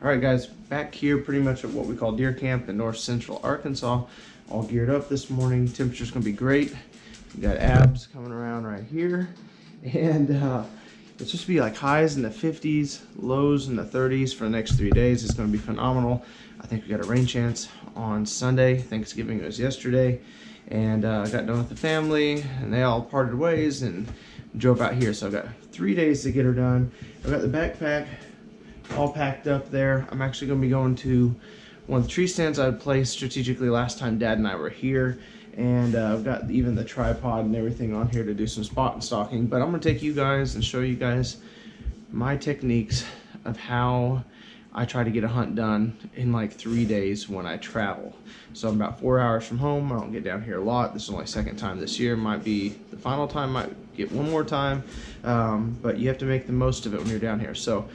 All right, guys, back here pretty much at what we call deer camp in north central Arkansas. All geared up this morning. Temperature's gonna be great. We got abs coming around right here. And it's just be like highs in the 50s, lows in the 30s for the next 3 days. It's gonna be phenomenal. I think we got a rain chance on Sunday. Thanksgiving was yesterday. And I got done with the family and they all parted ways and drove out here. So I've got 3 days to get her done. I've got the backpack all packed up there. I'm actually going to be going to one of the tree stands I had placed strategically last time Dad and I were here. And I've got even the tripod and everything on here to do some spot and stalking. But I'm going to take you guys and show you guys my techniques of how I try to get a hunt done in like 3 days when I travel. So I'm about 4 hours from home. I don't get down here a lot. This is only second time this year. Might be the final time, might get one more time. But you have to make the most of it when you're down here. So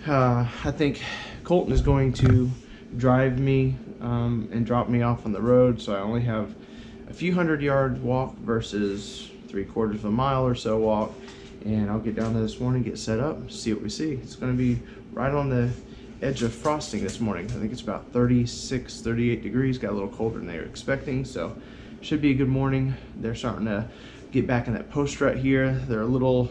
I think Colton is going to drive me and drop me off on the road. So I only have a few 100-yard walk versus 3/4 of a mile or so walk. And I'll get down there this morning, get set up, see what we see. It's going to be right on the edge of frosting this morning. I think it's about 36, 38 degrees. Got a little colder than they were expecting, so should be a good morning. They're starting to get back in that post rut here. They're a little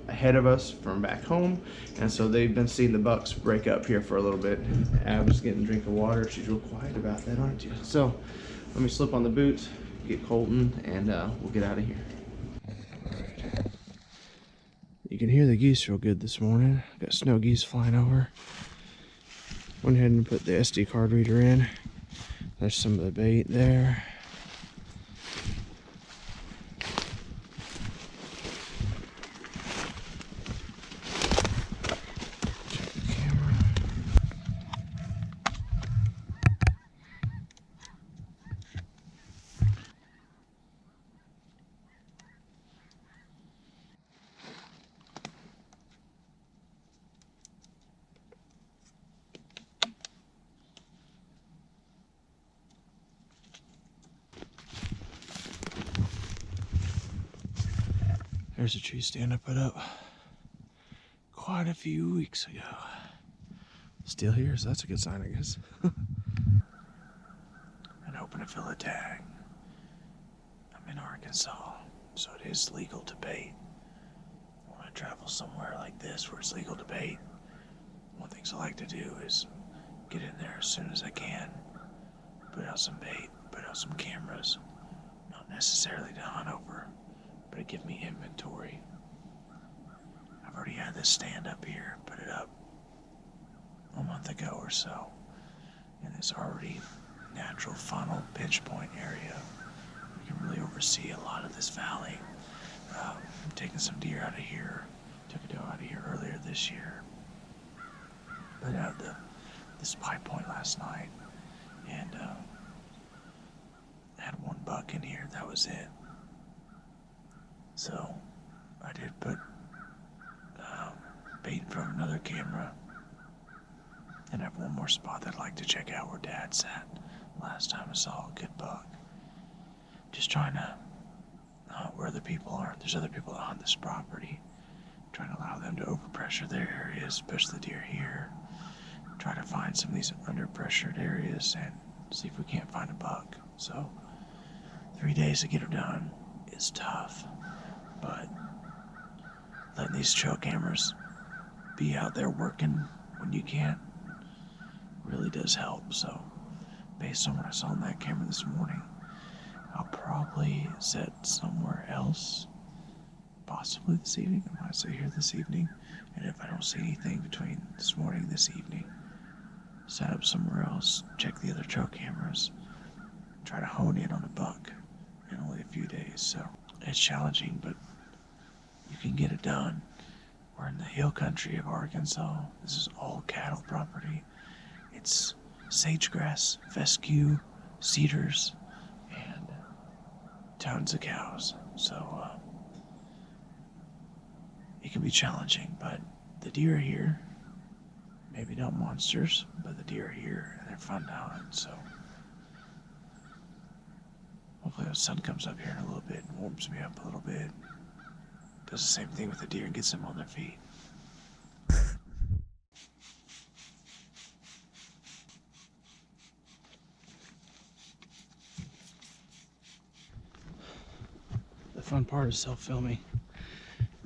ahead of us from back home, and so they've been seeing the bucks break up here for a little bit. Ab's getting a drink of water. She's real quiet about that, aren't you? So let me slip on the boots, get Colton, and we'll get out of here. You can hear the geese real good this morning. Got snow geese flying over. Went ahead and put the SD card reader in. There's some of the bait there. Check the camera. There's a tree stand I put up quite a few weeks ago. Still here, so that's a good sign, I guess. And hoping to fill a tag. I'm in Arkansas, so it is legal to bait. When I travel somewhere like this where it's legal to bait, one of the things I like to do is get in there as soon as I can, put out some bait, put out some cameras, not necessarily to hunt over, but it give me inventory. I've already had this stand up here, put it up a month ago or so, in this already natural funnel pinch point area. You can really oversee a lot of this valley. I'm taking some deer out of here. Took a doe out of here earlier this year. Put out this pipe point last night, and had one buck in here. That was it. So I did put bait from another camera, and I have one more spot that I'd like to check out where Dad sat last time I saw a good buck. Just trying to hunt where other people are. There's other people that hunt this property. Trying to allow them to overpressure their areas, especially the deer here. Try to find some of these under-pressured areas and see if we can't find a buck. So 3 days to get her done is tough. But letting these trail cameras be out there working when you can't really does help. So based on what I saw on that camera this morning, I'll probably set somewhere else, possibly this evening. I might stay here this evening, and if I don't see anything between this morning and this evening, set up somewhere else, check the other trail cameras, try to hone in on a buck in only a few days. So it's challenging, but you can get it done. We're in the hill country of Arkansas. This is all cattle property. It's sagegrass, fescue, cedars, and tons of cows. So it can be challenging, but the deer are here. Maybe not monsters, but the deer are here, and they're fun to hunt. So hopefully the sun comes up here in a little bit and warms me up a little bit. Does the same thing with the deer and gets them on their feet. fun part of self-filming,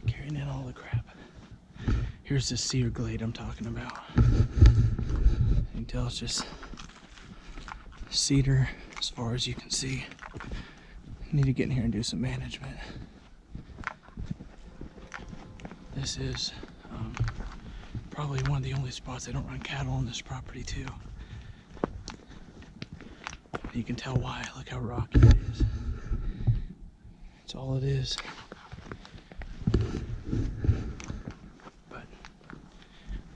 carrying in all the crap. Here's the cedar glade I'm talking about. You can tell it's just cedar as far as you can see. Need to get in here and do some management. This is probably one of the only spots they don't run cattle on this property too. You can tell why. Look how rocky it is. That's all it is. But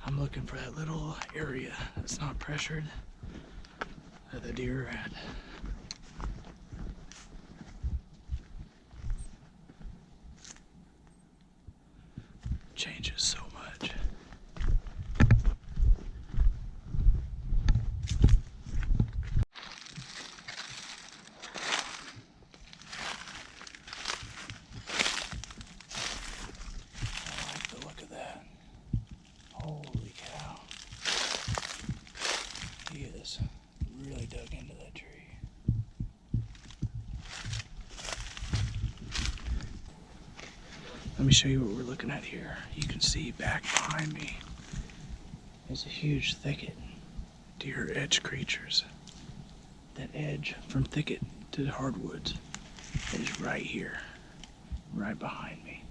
I'm looking for that little area that's not pressured that the deer are at. Changes so much. I like the look of that. Holy cow. He is really dug into that tree. Let me show you what we're looking at here. You can see back behind me is a huge thicket. Deer edge creatures. That edge from thicket to the hardwoods is right here, right behind me.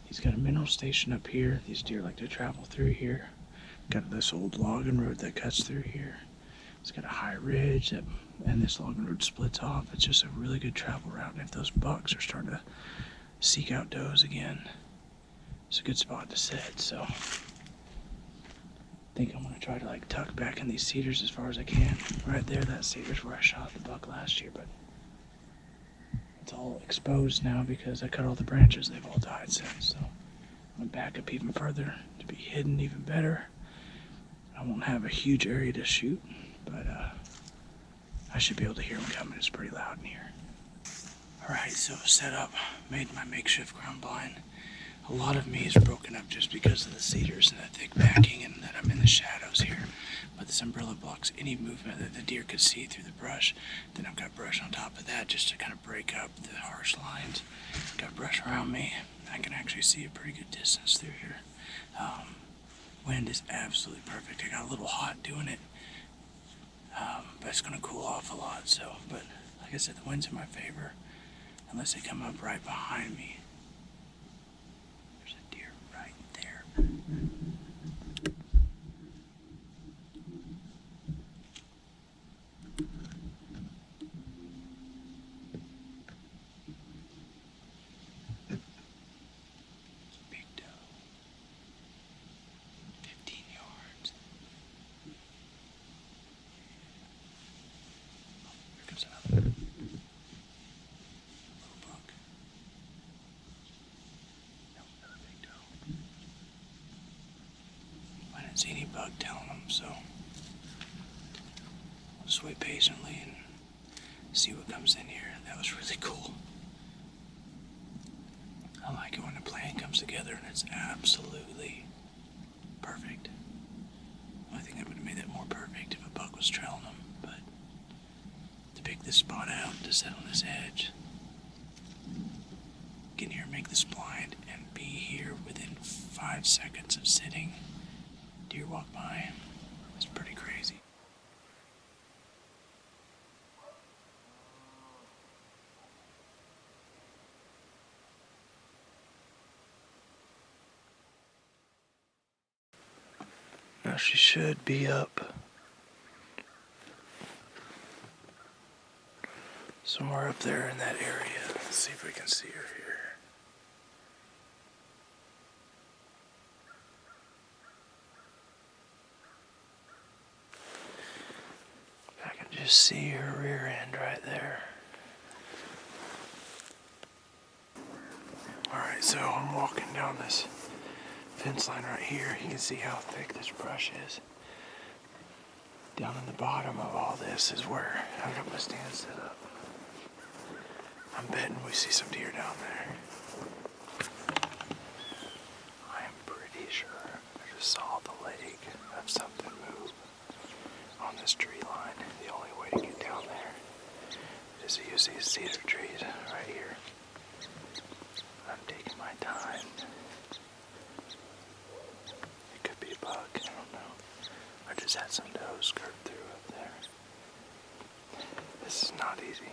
He's got a mineral station up here. These deer like to travel through here. Got this old logging road that cuts through here. It's got a high ridge that, and this logging road splits off. It's just a really good travel route. And if those bucks are starting to seek out does again, it's a good spot to sit. So I think I'm gonna try to like tuck back in these cedars as far as I can. Right there, that cedar's where I shot the buck last year, but it's all exposed now because I cut all the branches. They've all died since. So I'm gonna back up even further to be hidden even better. I won't have a huge area to shoot, but I should be able to hear them coming. It's pretty loud in here. Alright, so set up, made my makeshift ground blind. A lot of me is broken up just because of the cedars and the thick backing and that I'm in the shadows here. But this umbrella blocks any movement that the deer could see through the brush. Then I've got brush on top of that just to kind of break up the harsh lines. Got brush around me. I can actually see a pretty good distance through here. Wind is absolutely perfect. I got a little hot doing it, but it's going to cool off a lot. So, but like I said, the wind's in my favor. Unless they come up right behind me. There's a deer right there. Big doe. 15 yards. Here comes another. See any bug telling them, so I'll just wait patiently and see what comes in here. That was really cool. I like it when a plan comes together and it's absolutely perfect. I think I would have made it more perfect if a bug was trailing them, but to pick this spot out, to sit on this edge, get in here, make this blind, and be here within 5 seconds of sitting. Deer walk by. It's pretty crazy. Now she should be up somewhere up there in that area. Let's see if we can see her here. Just see her rear end right there. Alright, so I'm walking down this fence line right here. You can see how thick this brush is. Down in the bottom of all this is where I've got my stand set up. I'm betting we see some deer down there. I am pretty sure I just saw the leg of something move on this tree line. The only way to get down there is to use these cedar trees right here. just had some does skirt through up there. This is not easy.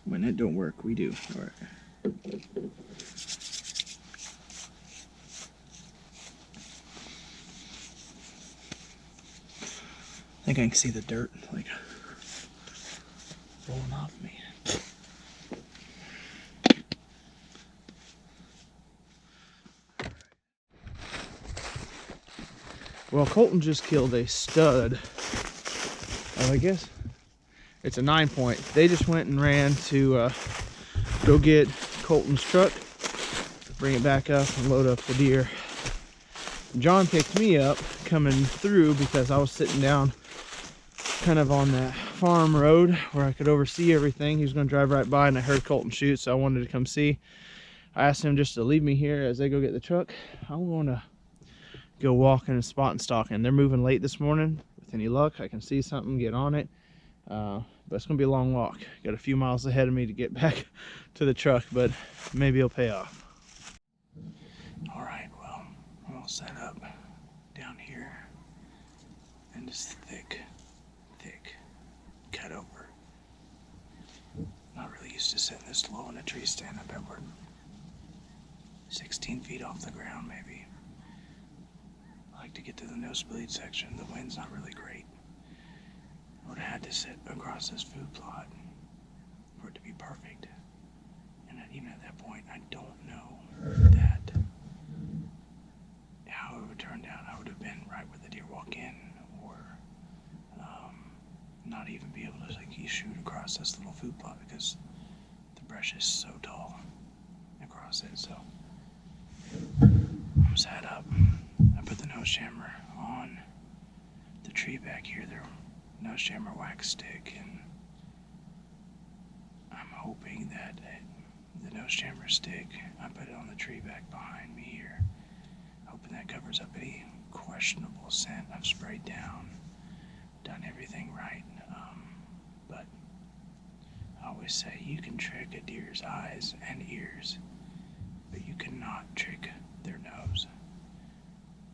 When it don't work, we do. All right. I think I can see the dirt like rolling off me. Well, Colton just killed a stud. I guess it's a 9-point. They just went and ran to go get Colton's truck, bring it back up and load up the deer. John picked me up coming through because I was sitting down kind of on that farm road where I could oversee everything. He was going to drive right by and I heard Colton shoot, so I wanted to come see. I asked him just to leave me here as they go get the truck. I'm going to go walking and spot and stalking. They're moving late this morning. With any luck, I can see something, get on it. But it's gonna be a long walk. Got a few miles ahead of me to get back to the truck, but maybe it'll pay off. All right, well, I'm all set up down here in this thick cut over. Not really used to sitting this low in a tree stand. I bet we're 16 feet off the ground, maybe. I like to get to the nosebleed section. The wind's not really great. I would have had to sit across this food plot for it to be perfect. And even at that point, I don't know that how it would turn out. I would have been right where the deer walk in, or not even be able to like shoot across this little food plot because the brush is so tall across it. So I'm sat up. I put the nose jammer on the tree back here. There, nose jammer wax stick, and I'm hoping that the nose jammer stick, I put it on the tree back behind me here, hoping that covers up any questionable scent. I've sprayed down, done everything right, but I always say you can trick a deer's eyes and ears, but you cannot trick their nose.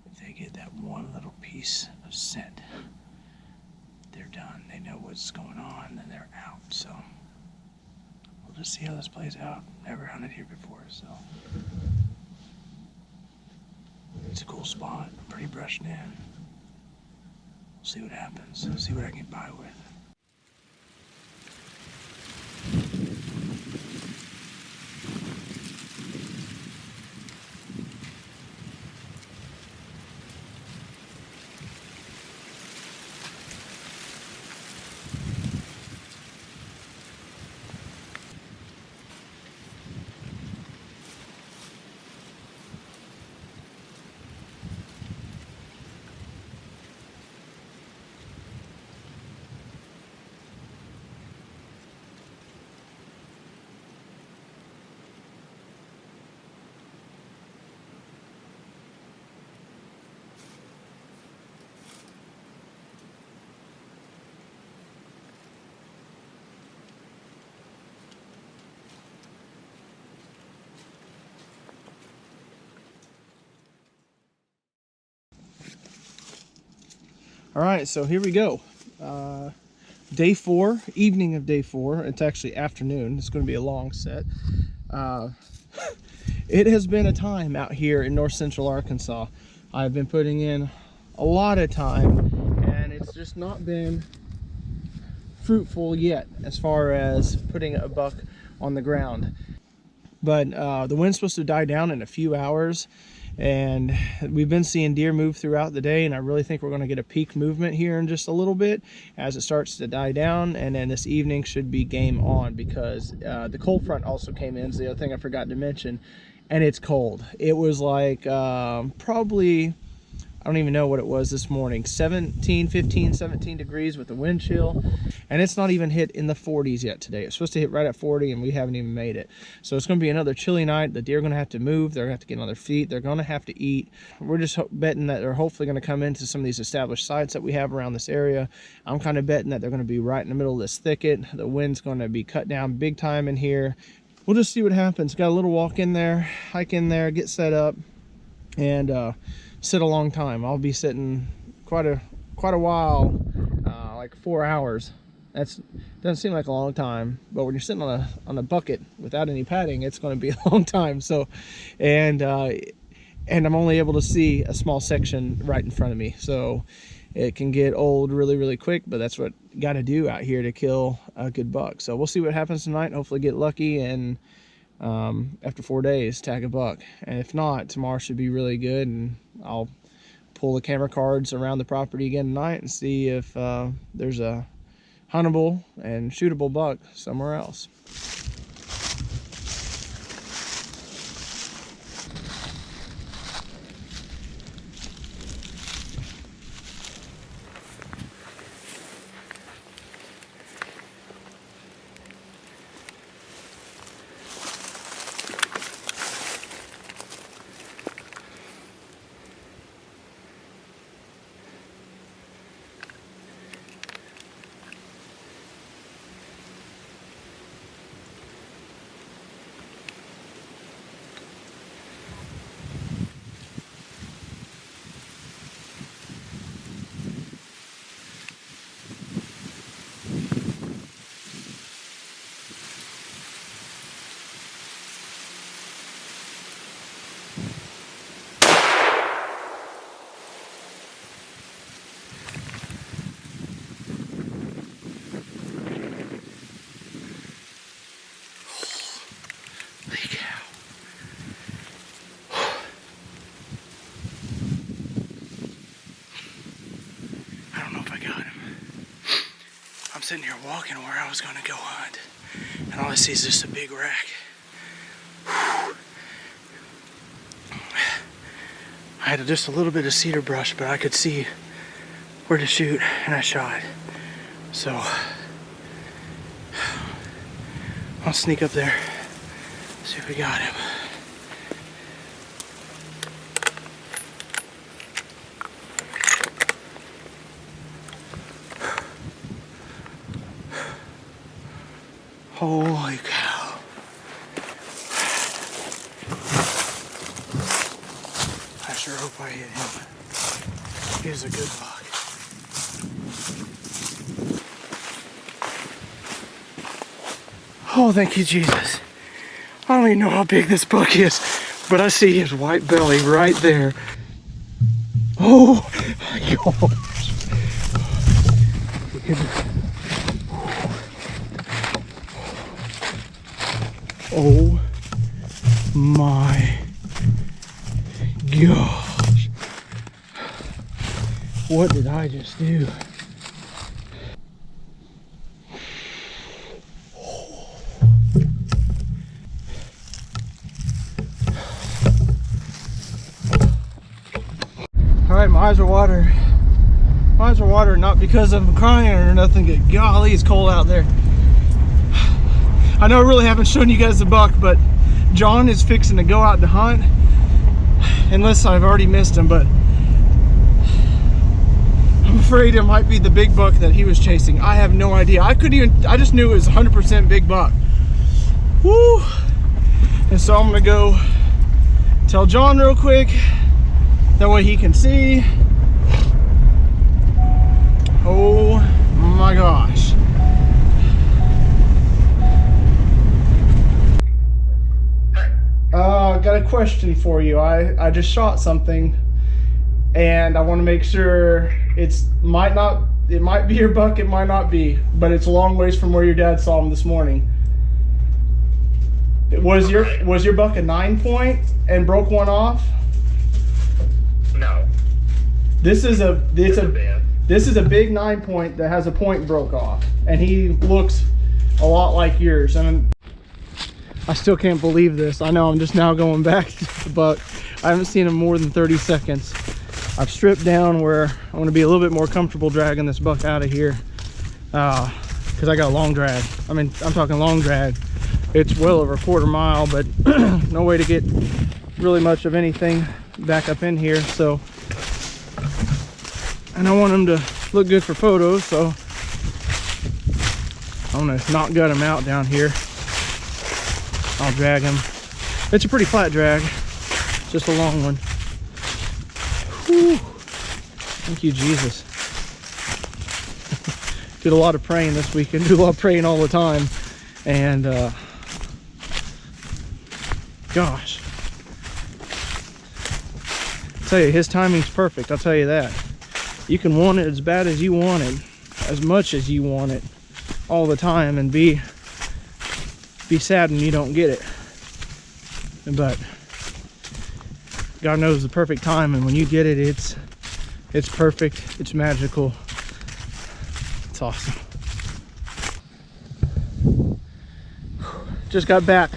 If they get that one little piece of scent, they're done. They know what's going on and they're out. So we'll just see how this plays out. Never hunted here before, so it's a cool spot. Pretty brushed in. We'll see what happens. See what I can get by with. All right, so here we go. Day 4, evening of day 4. It's actually afternoon. It's going to be a long set. It has been a time out here in north central Arkansas. I've been putting in a lot of time, and it's just not been fruitful yet as far as putting a buck on the ground. But the wind's supposed to die down in a few hours, and we've been seeing deer move throughout the day, and I really think we're going to get a peak movement here in just a little bit as it starts to die down. And then this evening should be game on, because the cold front also came in. Is the other thing I forgot to mention. And it's cold. It was like probably, I don't even know what it was this morning, 17, 15, 17 degrees with the wind chill. And it's not even hit in the 40s yet today. It's supposed to hit right at 40, and we haven't even made it. So it's going to be another chilly night. The deer are going to have to move. They're going to have to get on their feet. They're going to have to eat. We're just betting that they're hopefully going to come into some of these established sites that we have around this area. I'm kind of betting that they're going to be right in the middle of this thicket. The wind's going to be cut down big time in here. We'll just see what happens. Got a little walk in there, hike in there, get set up, and sit a long time. I'll be sitting quite a while, like 4 hours. That's doesn't seem like a long time, but when you're sitting on a bucket without any padding, it's going to be a long time. So, and I'm only able to see a small section right in front of me, so it can get old really quick. But that's what you got to do out here to kill a good buck. So we'll see what happens tonight. Hopefully get lucky, and after 4 days tag a buck. And if not, tomorrow should be really good, and I'll pull the camera cards around the property again tonight and see if there's a huntable and shootable buck somewhere else. I'm sitting here walking where I was going to go hunt, and all I see is just a big rack. Whew. I had just a little bit of cedar brush, but I could see where to shoot, and I shot. So I'll sneak up there, see if we got him. Holy cow. I sure hope I hit him. He was a good buck. Oh, thank you, Jesus. I don't even know how big this buck is, but I see his white belly right there. Oh my gosh. Oh my gosh. What did I just do? Alright, my eyes are watering. My eyes are watering, not because I'm crying or nothing. Golly, it's cold out there. I know I really haven't shown you guys the buck, but John is fixing to go out to hunt, unless I've already missed him, but I'm afraid it might be the big buck that he was chasing. I have no idea. I just knew it was 100% big buck. Woo! And so I'm gonna go tell John real quick, that way he can see. Oh my gosh. Got a question for you. I just shot something, and I want to make sure it might be your buck, it might not be, but it's a long ways from where your dad saw him this morning. Was your buck a 9-point and broke one off? No. This is a big 9-point that has a point broke off, and he looks a lot like yours. And I still can't believe this. I know I'm just now going back to the buck. I haven't seen him more than 30 seconds. I've stripped down where I want to be a little bit more comfortable dragging this buck out of here, because I got a long drag. I mean, I'm talking long drag. It's well over a quarter mile, but no way to get really much of anything back up in here. So, and I want him to look good for photos, so I'm gonna not gut him out down here. I'll drag him. It's a pretty flat drag, just a long one. Whew. Thank you, Jesus. Did a lot of praying this weekend. Do a lot of praying all the time, and gosh, I'll tell you, his timing's perfect. I'll tell you that. You can want it as bad as you want it, as much as you want it, all the time, and be sad when you don't get it. But God knows the perfect time, and when you get it, it's perfect. It's magical. It's awesome. Just got back.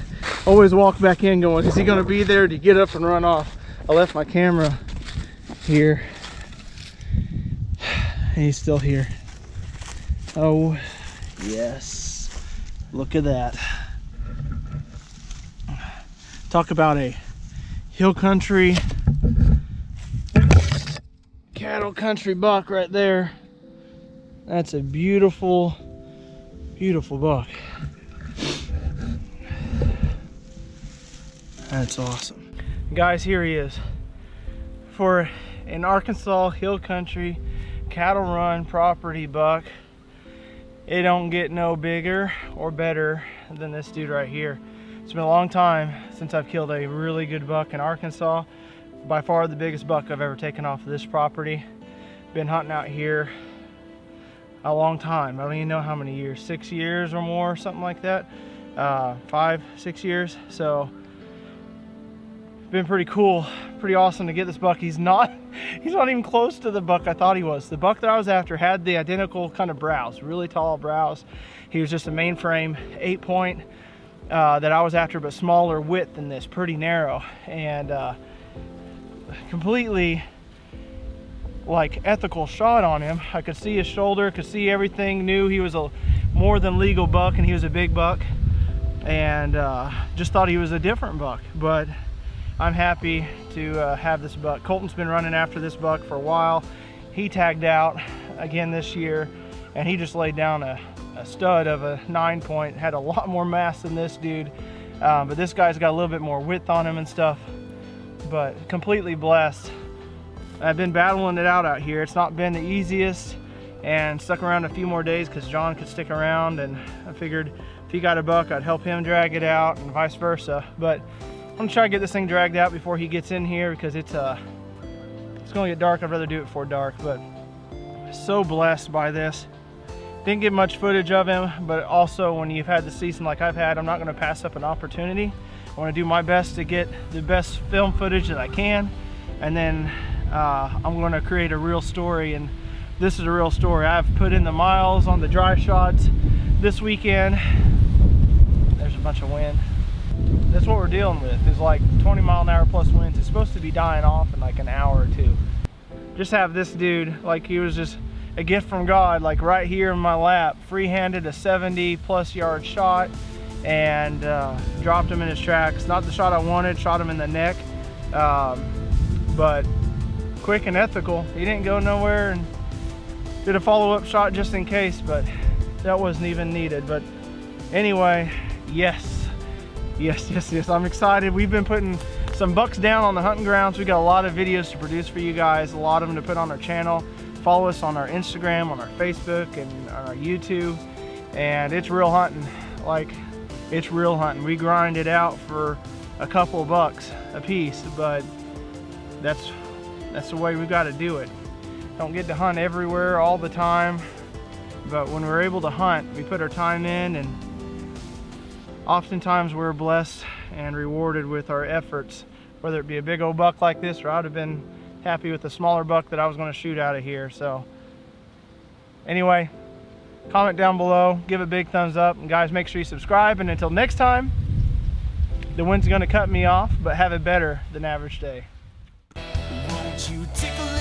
Always walk back in going, is he gonna be there to get up and run off? I left my camera here, and he's still here. Oh yes, look at that. Talk about a hill country, cattle country buck right there. That's a beautiful, beautiful buck. That's awesome. Guys, here he is. For an Arkansas hill country cattle run property buck, it don't get no bigger or better than this dude right here. It's been a long time since I've killed a really good buck in Arkansas. By far the biggest buck I've ever taken off of this property. Been hunting out here a long time. I don't even know how many years, 6 years or more, something like that. 5, 6 years. So been pretty cool, pretty awesome to get this buck. He's not even close to the buck I thought he was. The buck that I was after had the identical kind of brows, really tall brows. He was just a mainframe 8-point that I was after, but smaller width than this, pretty narrow, and completely like ethical shot on him. I could see his shoulder, could see everything, knew he was a more than legal buck, and he was a big buck, and just thought he was a different buck. But I'm happy to have this buck. Colton's been running after this buck for a while. He tagged out again this year, and he just laid down a stud of a 9-point. Had a lot more mass than this dude, but this guy's got a little bit more width on him and stuff. But completely blessed. I've been battling it out here. It's not been the easiest, and stuck around a few more days because John could stick around, and I figured if he got a buck, I'd help him drag it out, and vice versa. But I'm gonna try to get this thing dragged out before he gets in here, because it's gonna get dark. I'd rather do it before dark. But so blessed by this. Didn't get much footage of him, but also when you've had the season like I've had, I'm not gonna pass up an opportunity. I wanna do my best to get the best film footage that I can, and then I'm gonna create a real story, and this is a real story. I've put in the miles on the dry shots this weekend. There's a bunch of wind. That's what we're dealing with, is like 20-mile-an-hour plus winds. It's supposed to be dying off in like an hour or two. Just have this dude, like he was just a gift from God, like right here in my lap, free-handed a 70+ yard shot, and dropped him in his tracks. Not the shot I wanted, shot him in the neck, but quick and ethical. He didn't go nowhere, and did a follow-up shot just in case, but that wasn't even needed. But anyway, yes, I'm excited. We've been putting some bucks down on the hunting grounds. We got a lot of videos to produce for you guys, a lot of them to put on our channel. Follow us on our Instagram, on our Facebook, and on our YouTube. And it's real hunting. Like, it's real hunting. We grind it out for a couple of bucks a piece, but that's the way we've got to do it. Don't get to hunt everywhere all the time, but when we're able to hunt, we put our time in, and oftentimes we're blessed and rewarded with our efforts, whether it be a big old buck like this, or I'd have been happy with the smaller buck that I was going to shoot out of here. So anyway, comment down below, give a big thumbs up, and guys, make sure you subscribe. And until next time, the wind's going to cut me off, but have a better than average day. Won't you tickle